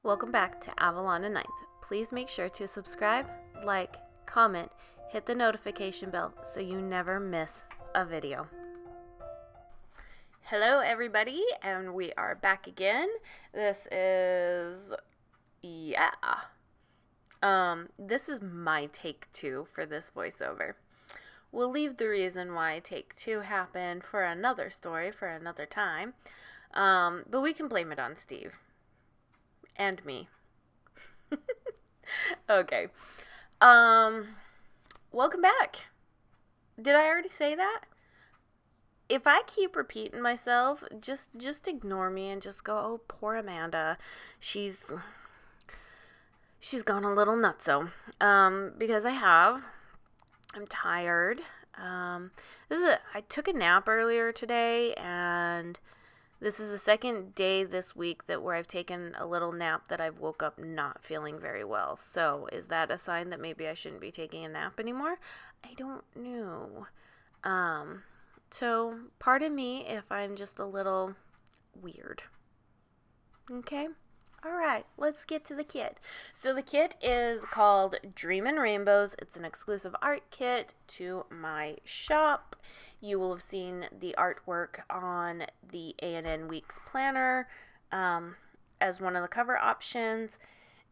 Welcome back to Avalon and Ninth. Please make sure to subscribe, like, comment, hit the notification bell so you never miss a video. Hello everybody, and we are back again. This is my take 2 for this voiceover. We'll leave the reason why take 2 happened for another story for another time, but we can blame it on Steve. And me. Okay. Welcome back. Did I already say that? If I keep repeating myself, just ignore me and just go, oh, poor Amanda. She's gone a little nutso. Because I'm tired. I took a nap earlier today, and this is the second day this week where I've taken a little nap that I've woke up not feeling very well. So is that a sign that maybe I shouldn't be taking a nap anymore? I don't know. So pardon me if I'm just a little weird. Okay? Alright, let's get to the kit. So the kit is called Dreamin' Rainbows. It's an exclusive art kit to my shop. You will have seen the artwork on the A&N Weeks planner as one of the cover options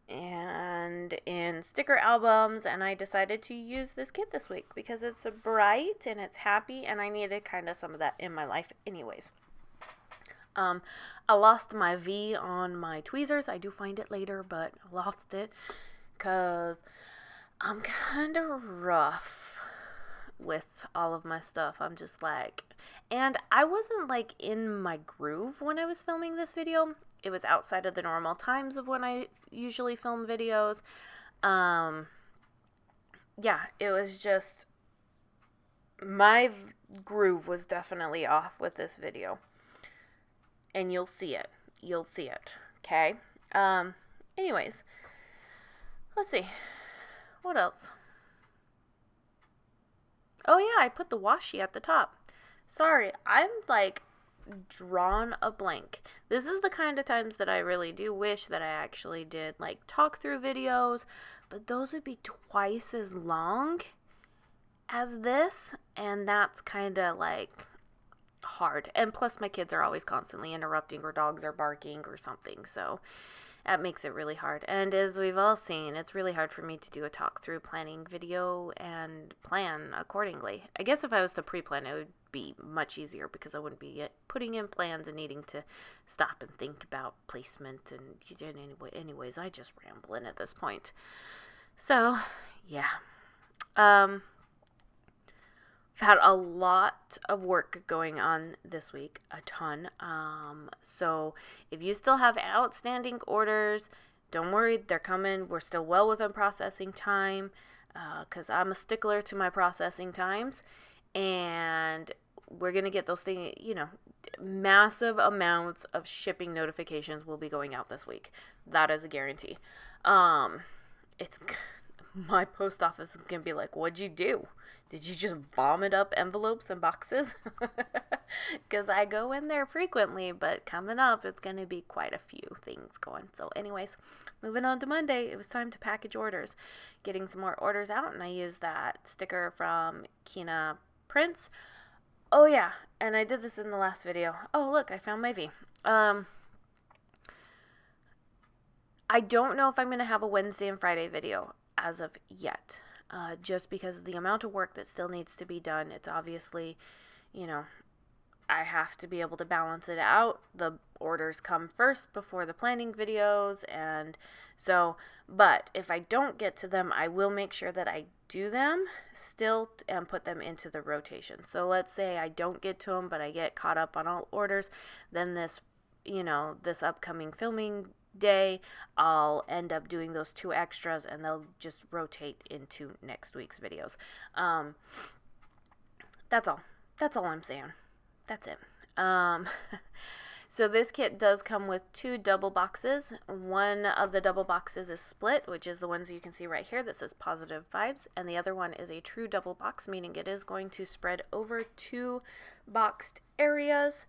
and in sticker albums, and I decided to use this kit this week because it's bright and it's happy, and I needed kind of some of that in my life anyways. I lost my V on my tweezers. I do find it later, but I lost it because I'm kind of rough with all of my stuff. I'm just like, and I wasn't like in my groove when I was filming this video. It was outside of the normal times of when I usually film videos. Yeah, it was just, my groove was definitely off with this video. And you'll see it. Okay? Anyways. Let's see. What else? Oh yeah, I put the washi at the top. Sorry, I'm like drawn a blank. This is the kind of times that I really do wish that I actually did like talk through videos, but those would be twice as long as this, and that's kind of like hard. And plus my kids are always constantly interrupting, or dogs are barking or something, so that makes it really hard. And as we've all seen, it's really hard for me to do a talk through planning video and plan accordingly. I guess if I was to pre-plan, it would be much easier because I wouldn't be putting in plans and needing to stop and think about placement. And anyways, I just rambling at this point. So yeah. I've had a lot of work going on this week, a ton. So if you still have outstanding orders, don't worry, they're coming. We're still well within processing time, because I'm a stickler to my processing times, and we're going to get those things, massive amounts of shipping notifications will be going out this week. That is a guarantee. It's my post office is going to be like, what'd you do? Did you just vomit up envelopes and boxes? Because I go in there frequently, but coming up, it's going to be quite a few things going. So anyways, moving on to Monday, it was time to package orders. Getting some more orders out, and I used that sticker from Kina Prints. Oh yeah, and I did this in the last video. Oh look, I found my V. I don't know if I'm going to have a Wednesday and Friday video as of yet. Just because of the amount of work that still needs to be done. It's obviously, I have to be able to balance it out. The orders come first before the planning videos, and so, but if I don't get to them, I will make sure that I do them still and put them into the rotation. So let's say I don't get to them, but I get caught up on all orders, then this upcoming filming day, I'll end up doing those 2 extras, and they'll just rotate into next week's videos. That's all I'm saying. That's it. So this kit does come with 2 double boxes. One of the double boxes is split, which is the ones you can see right here that says positive vibes, and the other one is a true double box, meaning it is going to spread over 2 boxed areas.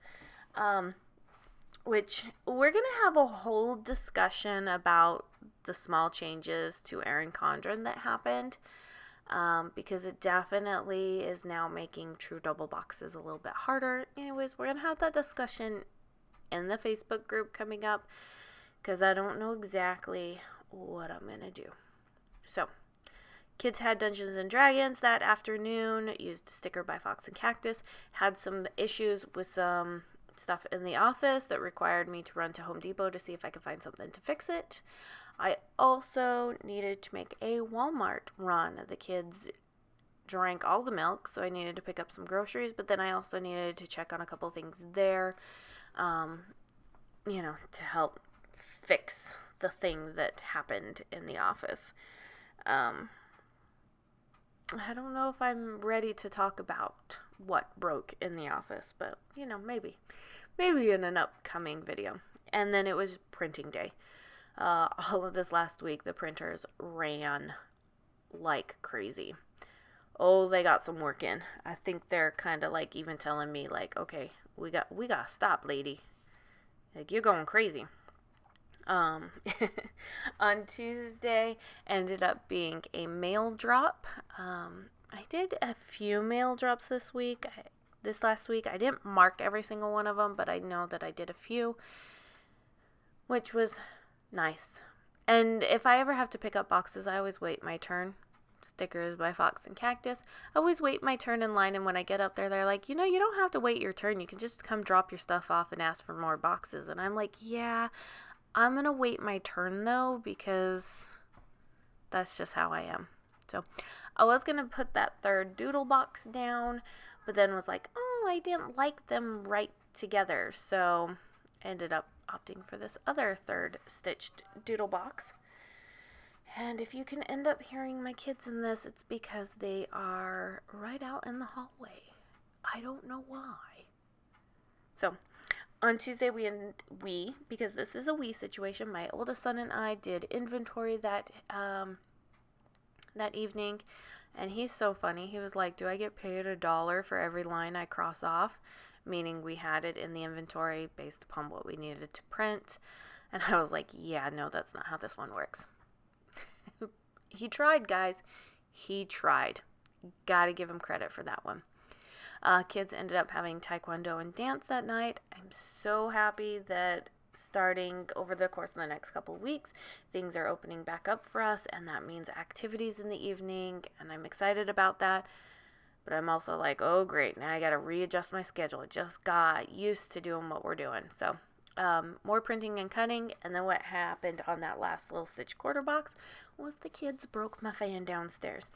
which we're going to have a whole discussion about the small changes to Erin Condren that happened, because it definitely is now making true double boxes a little bit harder. Anyways, we're going to have that discussion in the Facebook group coming up, because I don't know exactly what I'm going to do. So, kids had Dungeons and Dragons that afternoon, used a sticker by Fox and Cactus, had some issues with some stuff in the office that required me to run to Home Depot to see if I could find something to fix it. I also needed to make a Walmart run. The kids drank all the milk, so I needed to pick up some groceries, but then I also needed to check on a couple things there, to help fix the thing that happened in the office. I don't know if I'm ready to talk about what broke in the office, but, maybe in an upcoming video. And then it was printing day. All of this last week, the printers ran like crazy. Oh, they got some work in. I think they're kind of like even telling me like, okay, we got to stop, lady. Like, you're going crazy. On Tuesday ended up being a mail drop. I did a few mail drops this last week. I didn't mark every single one of them, but I know that I did a few, which was nice. And if I ever have to pick up boxes, I always wait my turn. Stickers by Fox and Cactus. I always wait my turn in line, and when I get up there, they're like, you don't have to wait your turn. You can just come drop your stuff off and ask for more boxes. And I'm like, yeah, I'm going to wait my turn, though, because that's just how I am. So I was going to put that third doodle box down, but then was like, oh, I didn't like them right together. So I ended up opting for this other third stitched doodle box. And if you can end up hearing my kids in this, it's because they are right out in the hallway. I don't know why. So on Tuesday, because this is a we situation, my oldest son and I did inventory that evening. And he's so funny. He was like, do I get paid $1 for every line I cross off? Meaning we had it in the inventory based upon what we needed to print. And I was like, yeah, no, that's not how this one works. He tried, guys. He tried. Gotta give him credit for that one. Kids ended up having taekwondo and dance that night. I'm so happy that starting over the course of the next couple of weeks, things are opening back up for us, and that means activities in the evening, and I'm excited about that. But I'm also like, oh, great, now I gotta readjust my schedule. I just got used to doing what we're doing. So more printing and cutting, and then what happened on that last little stitch quarter box was the kids broke my fan downstairs.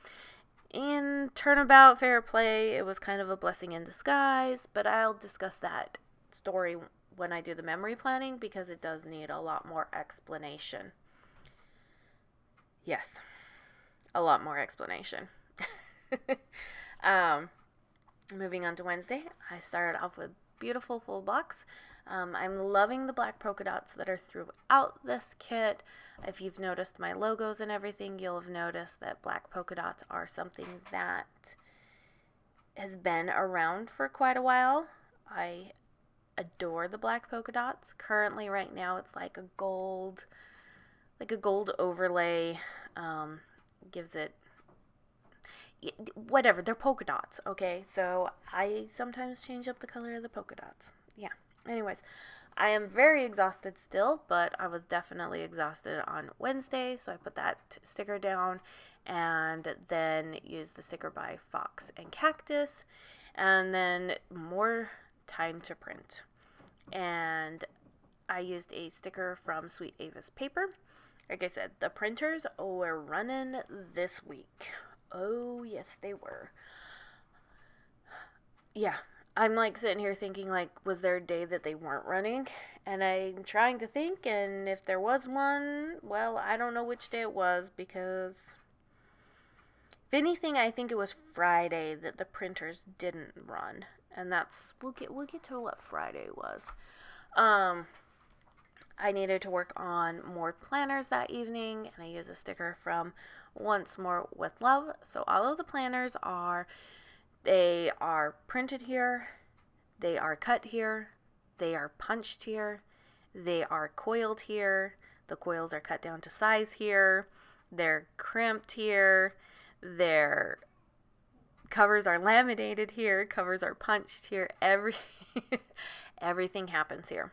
In turnabout, fair play, it was kind of a blessing in disguise, but I'll discuss that story when I do the memory planning, because it does need a lot more explanation. Yes, a lot more explanation. Moving on to Wednesday, I started off with beautiful full box. I'm loving the black polka dots that are throughout this kit. If you've noticed my logos and everything, you'll have noticed that black polka dots are something that has been around for quite a while. I adore the black polka dots. Currently, right now, it's like a gold overlay. Gives it whatever. They're polka dots, okay? So I sometimes change up the color of the polka dots. Yeah. Anyways, I am very exhausted still, but I was definitely exhausted on Wednesday, so I put that sticker down and then used the sticker by Fox and Cactus, and then more time to print. And I used a sticker from Sweet Avis Paper. Like I said, the printers were running this week. Oh, yes, they were. Yeah. I'm like sitting here thinking, like, was there a day that they weren't running? And I'm trying to think, and if there was one, well, I don't know which day it was, because if anything, I think it was Friday that the printers didn't run. And that's, we'll get to what Friday was. I needed to work on more planners that evening, and I used a sticker from Once More With Love. So all of the planners they are printed here, they are cut here, they are punched here, They are coiled here. The coils are cut down to size here. They're crimped here. Their covers are laminated here. Covers are punched here. Everything happens here.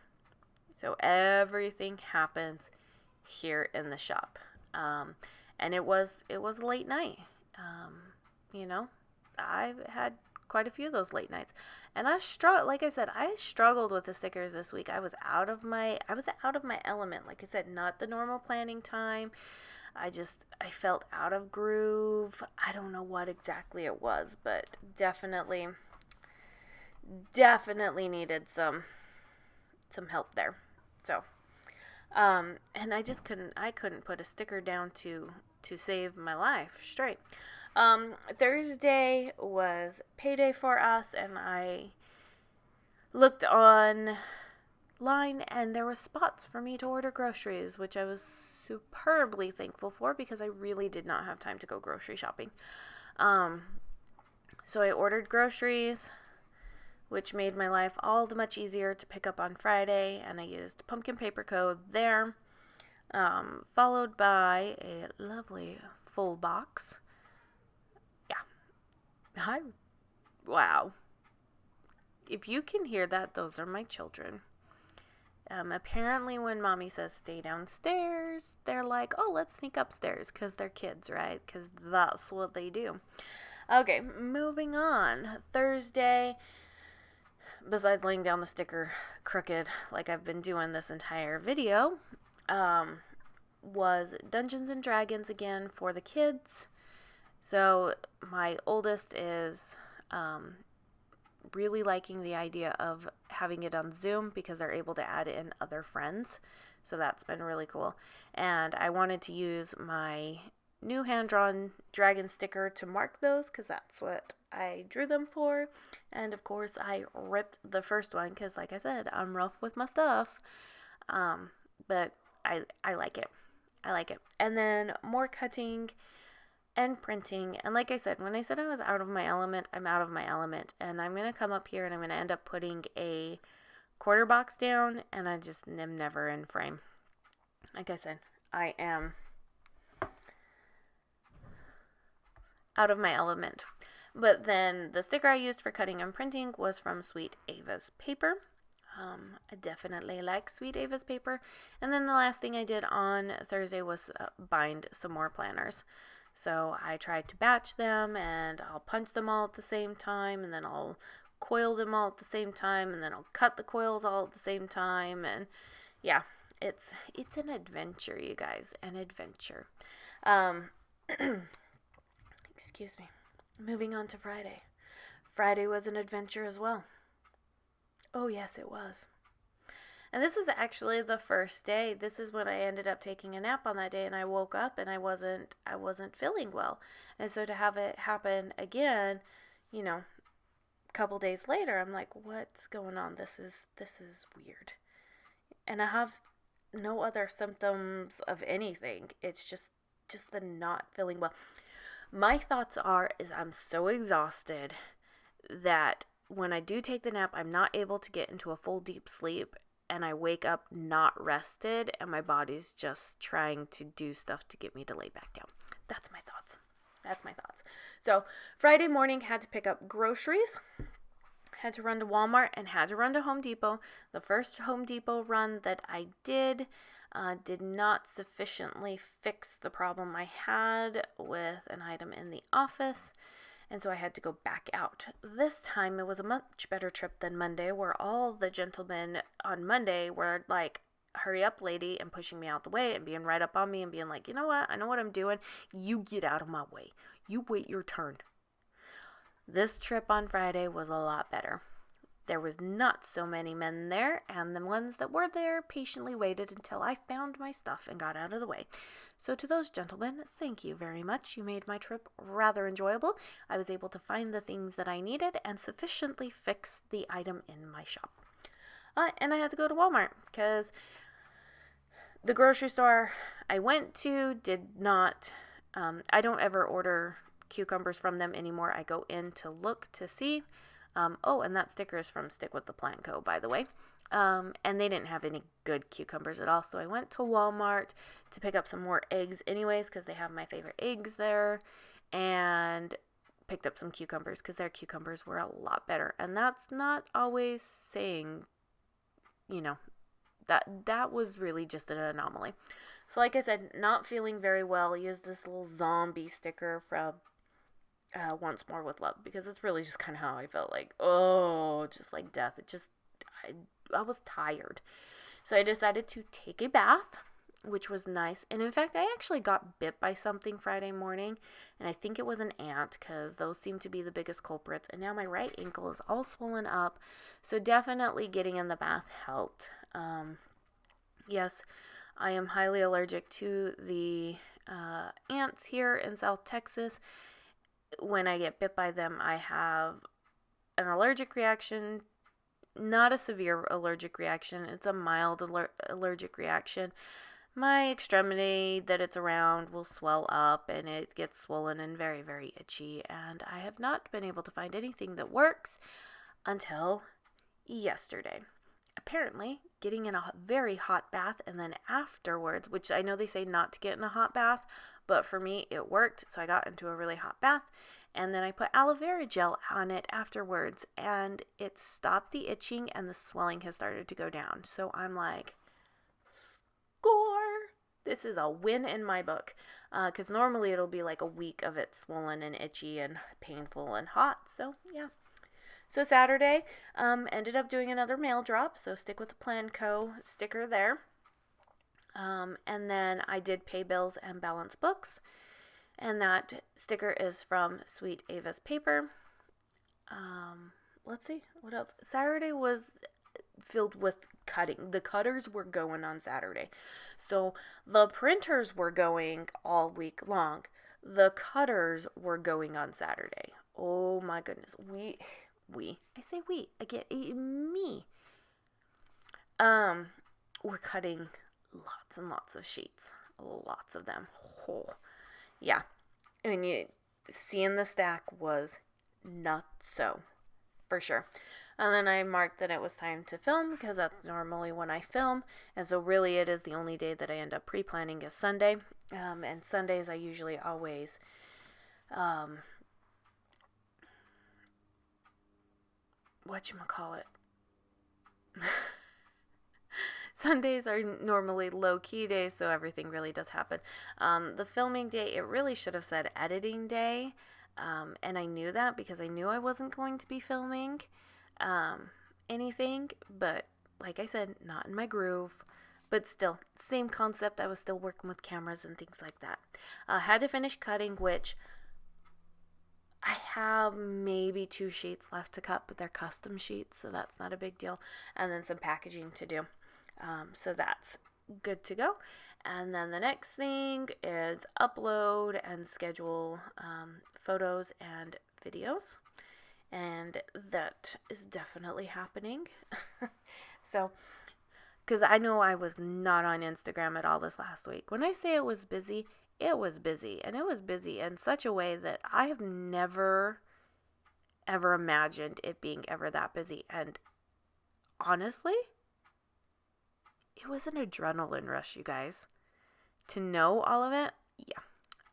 So everything happens here in the shop. And it was a late night. You know, I've had quite a few of those late nights, and like I said, I struggled with the stickers this week. I was out of my element. Like I said, not the normal planning time. I felt out of groove. I don't know what exactly it was, but definitely needed some help there. So, and I couldn't put a sticker down to save my life straight. Thursday was payday for us, and I looked online and there were spots for me to order groceries, which I was superbly thankful for because I really did not have time to go grocery shopping. So I ordered groceries, which made my life all the much easier to pick up on Friday, and I used pumpkin paper code there, followed by a lovely full box. Wow. If you can hear that, those are my children. Apparently when mommy says stay downstairs, they're like, oh, let's sneak upstairs, because they're kids, right? Because that's what they do. Okay, moving on. Thursday, besides laying down the sticker crooked like I've been doing this entire video, was Dungeons and Dragons again for the kids. So my oldest is really liking the idea of having it on Zoom because they're able to add in other friends. So that's been really cool. And I wanted to use my new hand-drawn dragon sticker to mark those because that's what I drew them for. And of course I ripped the first one because, like I said, I'm rough with my stuff. But I like it. I like it. And then more cutting and printing. And like I said, when I said I was out of my element, I'm out of my element. And I'm going to come up here and I'm going to end up putting a quarter box down, and I just am never in frame. Like I said, I am out of my element. But then the sticker I used for cutting and printing was from Sweet Ava's paper. I definitely like Sweet Ava's paper. And then the last thing I did on Thursday was bind some more planners. So I tried to batch them, and I'll punch them all at the same time, and then I'll coil them all at the same time, and then I'll cut the coils all at the same time. And yeah, it's an adventure, you guys, an adventure. Excuse me. Moving on to Friday. Friday was an adventure as well. Oh yes, it was. And this was actually the first day. This is when I ended up taking a nap on that day, and I woke up and I wasn't feeling well. And so to have it happen again, you know, a couple days later, I'm like, what's going on? This is weird. And I have no other symptoms of anything. It's just the not feeling well. My thoughts is I'm so exhausted that when I do take the nap, I'm not able to get into a full deep sleep. And I wake up not rested, and my body's just trying to do stuff to get me to lay back down. That's my thoughts. So Friday morning, had to pick up groceries, had to run to Walmart, and had to run to Home Depot. The first Home Depot run that I did not sufficiently fix the problem I had with an item in the office. And so I had to go back out. This time it was a much better trip than Monday, where all the gentlemen on Monday were like, hurry up, lady, and pushing me out the way and being right up on me and being like, you know what? I know what I'm doing. You get out of my way. You wait your turn. This trip on Friday was a lot better. There was not so many men there, and the ones that were there patiently waited until I found my stuff and got out of the way. So to those gentlemen, thank you very much. You made my trip rather enjoyable. I was able to find the things that I needed and sufficiently fix the item in my shop. And I had to go to Walmart because the grocery store I went to did not, I don't ever order cucumbers from them anymore. I go in to look to see. And that sticker is from Stick with the Plan Co., by the way. And they didn't have any good cucumbers at all. So I went to Walmart to pick up some more eggs anyways, because they have my favorite eggs there, and picked up some cucumbers because their cucumbers were a lot better. And that's not always saying, that was really just an anomaly. So like I said, not feeling very well. I used this little zombie sticker from Once More with Love, because it's really just kind of how I felt, like, oh, just like death. I was tired. So I decided to take a bath, which was nice. And in fact, I actually got bit by something Friday morning, and I think it was an ant, because those seem to be the biggest culprits. And now my right ankle is all swollen up, so definitely getting in the bath helped. Yes, I am highly allergic to the ants here in South Texas. When I get bit by them, I have an allergic reaction. Not a severe allergic reaction. It's a mild allergic reaction. My extremity that it's around will swell up, and it gets swollen and very, very itchy. And I have not been able to find anything that works until yesterday. Apparently, getting in a very hot bath and then afterwards, which I know they say not to get in a hot bath, but for me it worked. So I got into a really hot bath, and then I put aloe vera gel on it afterwards, and it stopped the itching, and the swelling has started to go down. So I'm like, score! This is a win in my book, because normally it'll be like a week of it swollen and itchy and painful and hot. So yeah. So Saturday, ended up doing another mail drop, so stick with the Plan Co. sticker there. And then I did pay bills and balance books, and that sticker is from Sweet Ava's Paper. Let's see, what else? Saturday was filled with cutting. The cutters were going on Saturday. So the printers were going all week long. The cutters were going on Saturday. Oh my goodness. I say we, again, me. We're cutting lots and lots of sheets. Lots of them. Oh, yeah. And seeing the stack was nutso, for sure. And then I marked that it was time to film, because that's normally when I film. And so really it is the only day that I end up pre-planning is Sunday. And Sundays I usually always whatchamacallit. Sundays are normally low-key days, so everything really does happen. The filming day, it really should have said editing day, and I knew that because I knew I wasn't going to be filming anything, but like I said, not in my groove. But still, same concept. I was still working with cameras and things like that. Had to finish cutting, which I have maybe 2 sheets left to cut, but they're custom sheets, so that's not a big deal. And then some packaging to do. So that's good to go. And then the next thing is upload and schedule photos and videos. And that is definitely happening. So, because I know I was not on Instagram at all this last week. When I say it was busy, it was busy. And it was busy in such a way that I have never, ever imagined it being ever that busy. And honestly, it was an adrenaline rush, you guys. To know all of it, yeah,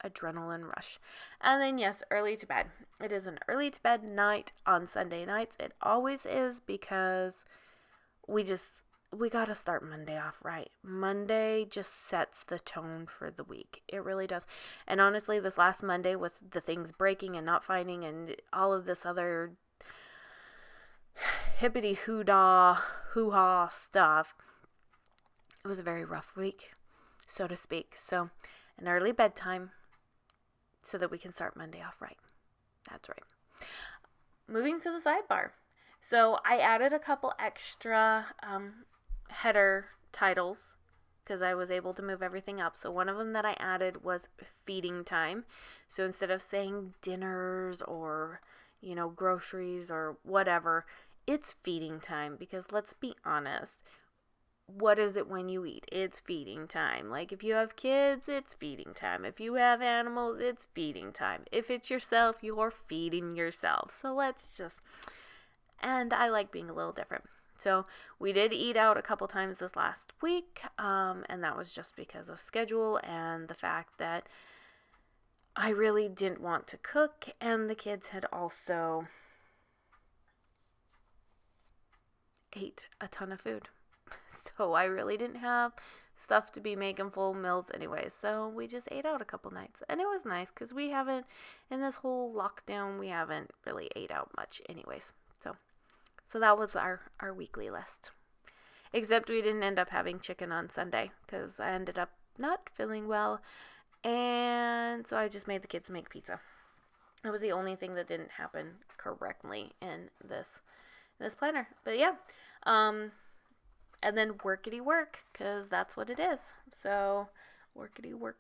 adrenaline rush. And then, yes, early to bed. It is an early to bed night on Sunday nights. It always is, because we got to start Monday off right. Monday just sets the tone for the week. It really does. And honestly, this last Monday with the things breaking and not finding and all of this other hippity hoo-ha stuff, it was a very rough week, so to speak. So an early bedtime so that we can start Monday off right. That's right. Moving to the sidebar. So I added a couple extra header titles because I was able to move everything up. So one of them that I added was feeding time. So instead of saying dinners or, groceries or whatever, it's feeding time, because let's be honest. What is it when you eat? It's feeding time. Like if you have kids, it's feeding time. If you have animals, it's feeding time. If it's yourself, you're feeding yourself. So and I like being a little different. So we did eat out a couple times this last week, and that was just because of schedule and the fact that I really didn't want to cook, and the kids had also ate a ton of food. So I really didn't have stuff to be making full meals anyways. So we just ate out a couple nights. And it was nice because we haven't, in this whole lockdown, we haven't really ate out much anyways. So that was our weekly list. Except we didn't end up having chicken on Sunday because I ended up not feeling well. And so I just made the kids make pizza. That was the only thing that didn't happen correctly in this planner. But yeah, and then workity work, because that's what it is. So workity work.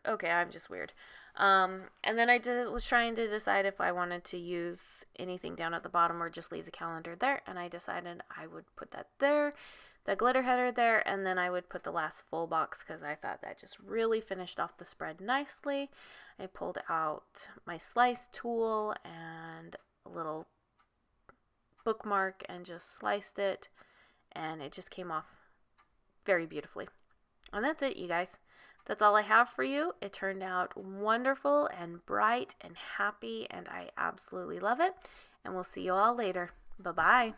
Okay, I'm just weird. And then I was trying to decide if I wanted to use anything down at the bottom or just leave the calendar there, and I decided I would put that there, the glitter header there, and then I would put the last full box because I thought that just really finished off the spread nicely. I pulled out my slice tool and a little bookmark and just sliced it, and it just came off very beautifully. And that's it, you guys. That's all I have for you. It turned out wonderful and bright and happy, and I absolutely love it. And we'll see you all later. Bye-bye.